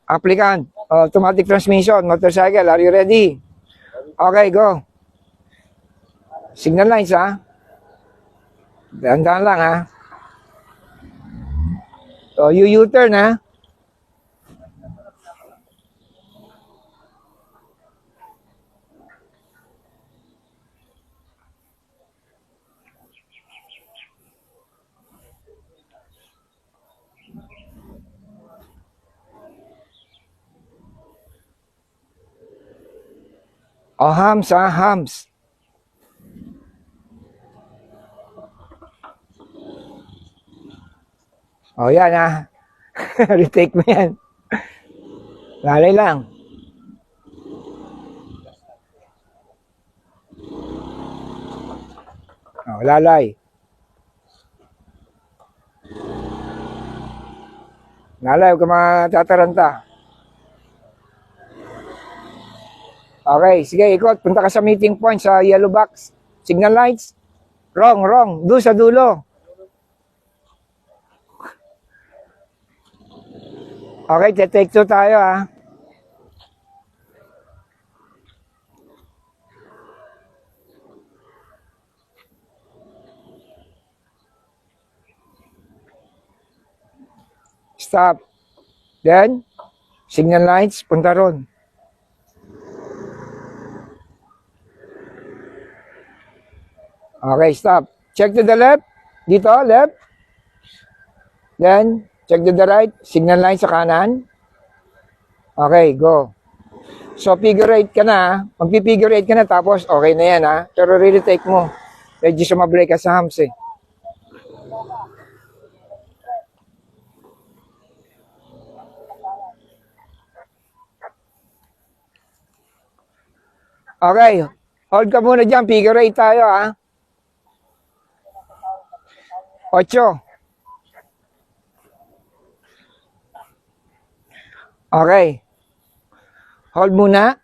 Applicant, automatic transmission, motorcycle, are you ready? Okay, go. Signal lines, ha? Dahan-dahan lang, ha? So, you U-turn, ha? O, hams, ha? Hams. O, yan, ha? Retake mo yan. Lalay lang. O, lalay. Lalay, huwag ka matataranta. Okay, sige, ikot. Punta ka sa meeting point sa yellow box. Signal lights. Wrong. Doon sa dulo. Okay, take 2 tayo, ha? Stop. Then, signal lights, punta ron. Okay, stop. Check to the left. Dito, left. Then, check to the right. Signal line sa kanan. Okay, go. So, figure 8 ka na. Magpi-figure 8 ka na, tapos okay na yan, ha? Pero retake mo. Medyo sumablay ka sa hams, eh. Okay. Hold ka muna dyan. Figure 8 tayo, ha? 8. Okay. Hold muna.